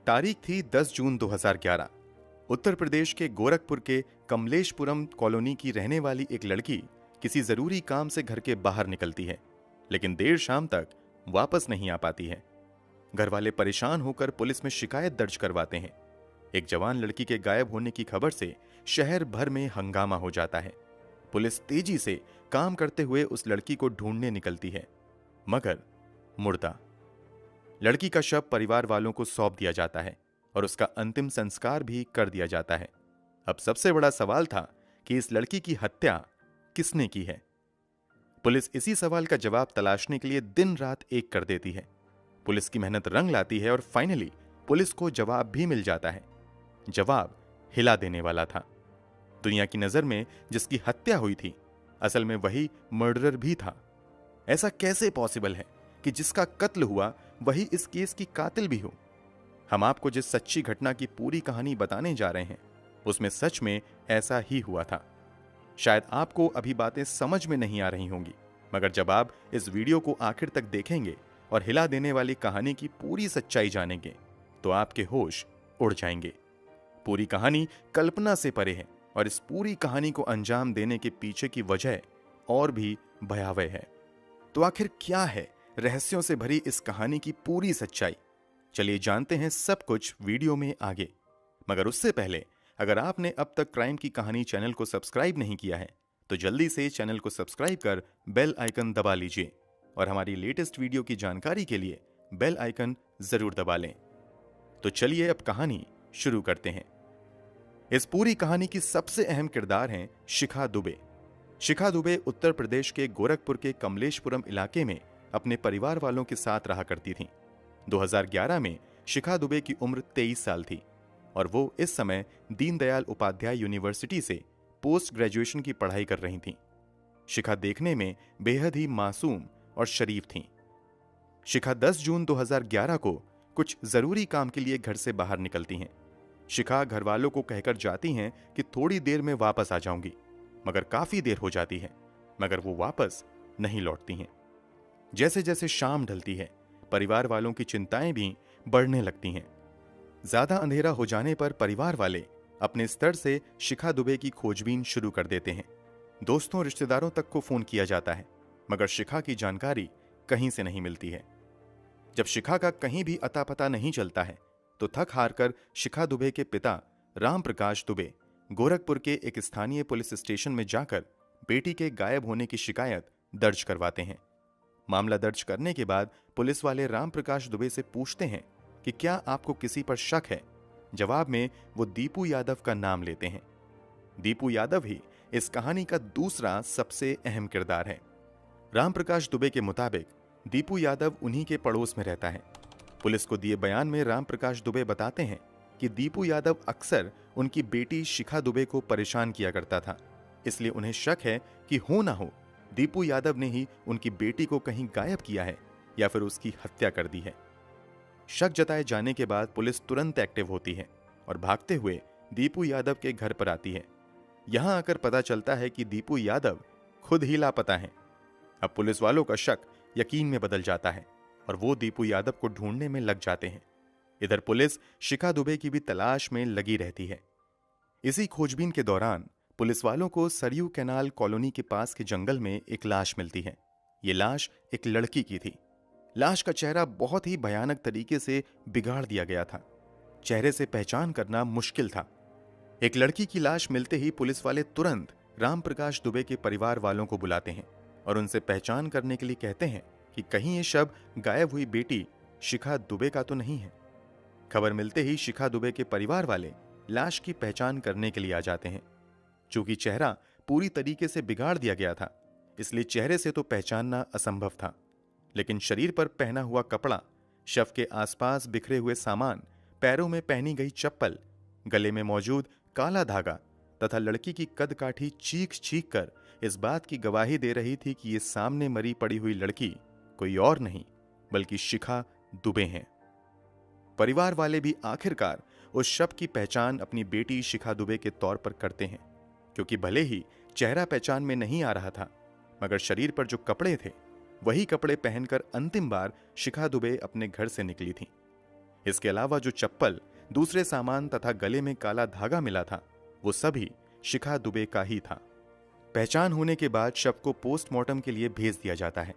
तारीख थी 10 जून 2011। उत्तर प्रदेश के गोरखपुर के कमलेशपुरम कॉलोनी की रहने वाली एक लड़की किसी जरूरी काम से घर के बाहर निकलती है, लेकिन देर शाम तक वापस नहीं आ पाती है। घर वाले परेशान होकर पुलिस में शिकायत दर्ज करवाते हैं। एक जवान लड़की के गायब होने की खबर से शहर भर में हंगामा हो जाता है। पुलिस तेजी से काम करते हुए उस लड़की को ढूंढने निकलती है, मगर मुर्दा। लड़की का शव परिवार वालों को सौंप दिया जाता है और उसका अंतिम संस्कार भी कर दिया जाता है। अब सबसे बड़ा सवाल था कि इस लड़की की हत्या किसने की है। पुलिस इसी सवाल का जवाब तलाशने के लिए दिन रात एक कर देती है। पुलिस की मेहनत रंग लाती है और फाइनली पुलिस को जवाब भी मिल जाता है। जवाब हिला देने वाला था। दुनिया की नजर में जिसकी हत्या हुई थी, असल में वही मर्डरर भी था। ऐसा कैसे पॉसिबल है कि जिसका कत्ल हुआ वही इस केस की कातिल भी हो। हम आपको जिस सच्ची घटना की पूरी कहानी बताने जा रहे हैं, उसमें सच में ऐसा ही हुआ था। शायद आपको अभी बातें समझ में नहीं आ रही होंगी, मगर जब आप इस वीडियो को आखिर तक देखेंगे और हिला देने वाली कहानी की पूरी सच्चाई जानेंगे, तो आपके होश उड़ जाएंगे। पूरी कहानी कल्पना से परे है और इस पूरी कहानी को अंजाम देने के पीछे की वजह और भी भयावह है। तो आखिर क्या है रहस्यों से भरी इस कहानी की पूरी सच्चाई? चलिए जानते हैं सब कुछ वीडियो में आगे। मगर उससे पहले अगर आपने अब तक क्राइम की कहानी चैनल को सब्सक्राइब नहीं किया है, तो जल्दी से चैनल को सब्सक्राइब कर बेल आइकन दबा लीजिए और हमारी लेटेस्ट वीडियो की जानकारी के लिए बेल आइकन जरूर दबा लें। तो चलिए अब कहानी शुरू करते हैं। इस पूरी कहानी की सबसे अहम किरदार हैं शिखा दुबे। शिखा दुबे उत्तर प्रदेश के गोरखपुर के कमलेशपुरम इलाके में अपने परिवार वालों के साथ रहा करती थीं। 2011 में शिखा दुबे की उम्र 23 साल थी और वो इस समय दीनदयाल उपाध्याय यूनिवर्सिटी से पोस्ट ग्रेजुएशन की पढ़ाई कर रही थीं। शिखा देखने में बेहद ही मासूम और शरीफ थीं। शिखा 10 जून 2011 को कुछ जरूरी काम के लिए घर से बाहर निकलती हैं। शिखा घर वालों को कहकर जाती हैं कि थोड़ी देर में वापस आ जाऊंगी, मगर काफी देर हो जाती है, मगर वो वापस नहीं लौटती हैं। जैसे जैसे शाम ढलती है, परिवार वालों की चिंताएं भी बढ़ने लगती हैं। ज्यादा अंधेरा हो जाने पर परिवार वाले अपने स्तर से शिखा दुबे की खोजबीन शुरू कर देते हैं। दोस्तों, रिश्तेदारों तक को फोन किया जाता है, मगर शिखा की जानकारी कहीं से नहीं मिलती है। जब शिखा का कहीं भी अता पता नहीं चलता है, तो थक हार कर शिखा दुबे के पिता राम प्रकाश दुबे गोरखपुर के एक स्थानीय पुलिस स्टेशन में जाकर बेटी के गायब होने की शिकायत दर्ज करवाते हैं। मामला दर्ज करने के बाद पुलिस वाले राम प्रकाश दुबे से पूछते हैं कि क्या आपको किसी पर शक है। जवाब में वो दीपू यादव का नाम लेते हैं। दीपू यादव ही इस कहानी का दूसरा सबसे अहम किरदार है। राम प्रकाश दुबे के मुताबिक दीपू यादव उन्हीं के पड़ोस में रहता है। पुलिस को दिए बयान में राम प्रकाश दुबे बताते हैं कि दीपू यादव अक्सर उनकी बेटी शिखा दुबे को परेशान किया करता था, इसलिए उन्हें शक है कि हो ना हो दीपू यादव ने ही उनकी बेटी को कहीं गायब किया है या फिर उसकी हत्या कर दी है। शक जताए जाने के बाद पुलिस तुरंत एक्टिव होती है और भागते हुए दीपू यादव के घर पर आती है। यहां आकर पता चलता है कि दीपू यादव खुद ही लापता हैं। अब पुलिस वालों का शक यकीन में बदल जाता है और वो दीपू यादव को ढूंढने में लग जाते हैं। इधर पुलिस शिखा दुबे की भी तलाश में लगी रहती है। इसी खोजबीन के दौरान पुलिस वालों को सरयू कैनाल कॉलोनी के पास के जंगल में एक लाश मिलती है। ये लाश एक लड़की की थी। लाश का चेहरा बहुत ही भयानक तरीके से बिगाड़ दिया गया था। चेहरे से पहचान करना मुश्किल था। एक लड़की की लाश मिलते ही पुलिस वाले तुरंत राम प्रकाश दुबे के परिवार वालों को बुलाते हैं और उनसे पहचान करने के लिए कहते हैं कि कहीं ये शव गायब हुई बेटी शिखा दुबे का तो नहीं है। खबर मिलते ही शिखा दुबे के परिवार वाले लाश की पहचान करने के लिए आ जाते हैं। चूंकि चेहरा पूरी तरीके से बिगाड़ दिया गया था, इसलिए चेहरे से तो पहचानना असंभव था, लेकिन शरीर पर पहना हुआ कपड़ा, शव के आसपास बिखरे हुए सामान, पैरों में पहनी गई चप्पल, गले में मौजूद काला धागा तथा लड़की की कदकाठी चीख चीख कर इस बात की गवाही दे रही थी कि ये सामने मरी पड़ी हुई लड़की कोई और नहीं बल्कि शिखा दुबे हैं। परिवार वाले भी आखिरकार उस शव की पहचान अपनी बेटी शिखा दुबे के तौर पर करते हैं, क्योंकि भले ही चेहरा पहचान में नहीं आ रहा था, मगर शरीर पर जो कपड़े थे वही कपड़े पहनकर अंतिम बार शिखा दुबे अपने घर से निकली थी। इसके अलावा जो चप्पल, दूसरे सामान तथा गले में काला धागा मिला था, वो सभी शिखा दुबे का ही था। पहचान होने के बाद शव को पोस्टमार्टम के लिए भेज दिया जाता है।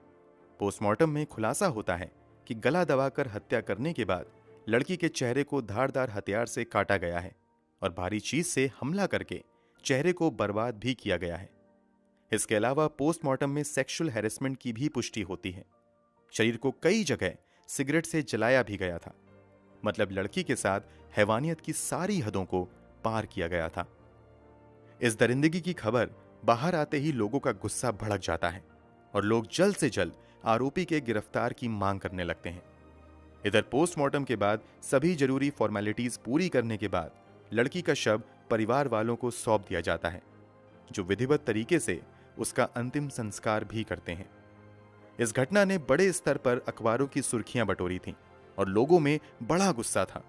पोस्टमार्टम में खुलासा होता है कि गला दबाकर हत्या करने के बाद लड़की के चेहरे को धारदार हथियार से काटा गया है और भारी चीज से हमला करके चेहरे को बर्बाद भी किया गया है। इसके अलावा पोस्टमार्टम में सेक्सुअल हैरेसमेंट की भी पुष्टि होती है। शरीर को कई जगह सिगरेट से जलाया भी गया था। मतलब लड़की के साथ हैवानियत की सारी हदों को पार किया गया था। इस दरिंदगी की खबर बाहर आते ही लोगों का गुस्सा भड़क जाता है और लोग जल्द से जल्द आरोपी के गिरफ्तार की मांग करने लगते हैं। इधर पोस्टमार्टम के बाद सभी जरूरी फॉर्मेलिटीज पूरी करने के बाद लड़की का शव परिवार वालों को सौंप दिया जाता है, जो विधिवत तरीके से उसका अंतिम संस्कार भी करते हैं। इस घटना ने बड़े स्तर पर अखबारों की सुर्खियां बटोरी थीं और लोगों में बड़ा गुस्सा था।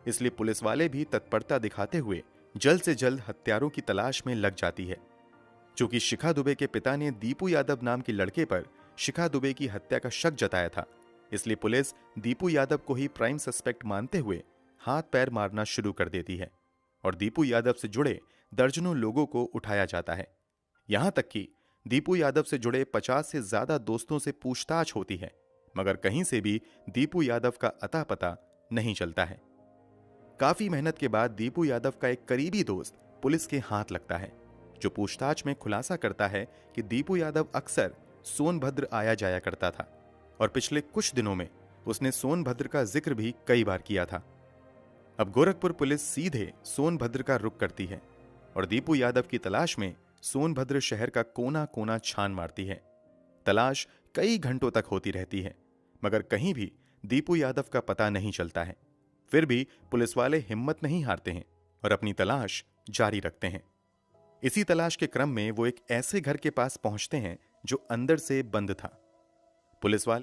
इसलिए पुलिस वाले भी तत्परता दिखाते हुए जल्द से जल्द हत्यारों की तलाश में लग जाती है। चूंकि शिखा दुबे के पिता ने दीपू यादव नाम के लड़के पर शिखा दुबे की हत्या का शक जताया था, इसलिए पुलिस दीपू यादव को ही प्राइम सस्पेक्ट मानते हुए हाथ पैर मारना शुरू कर देती है और दीपू यादव से जुड़े दर्जनों लोगों को उठाया जाता है। यहां तक कि दीपू यादव से जुड़े 50 से ज्यादा दोस्तों से पूछताछ होती है, मगर कहीं से भी दीपू यादव का अता पता नहीं चलता है। काफी मेहनत के बाद दीपू यादव का एक करीबी दोस्त पुलिस के हाथ लगता है, जो पूछताछ में खुलासा करता है कि दीपू यादव अक्सर सोनभद्र आया जाया करता था और पिछले कुछ दिनों में उसने सोनभद्र का जिक्र भी कई बार किया था। अब गोरखपुर पुलिस सीधे सोनभद्र का रुख करती है और दीपू यादव की तलाश में सोनभद्र शहर का कोना कोना छान मारती है। तलाश कई घंटों तक होती रहती है, मगर कहीं भी दीपू यादव का पता नहीं चलता है। फिर भी पुलिस वाले हिम्मत नहीं हारते हैं और अपनी तलाश जारी रखते हैं। इसी तलाश के क्रम में वो एक ऐसे घर के पास पहुंचते हैं जो अंदर से बंद था। पुलिस वाले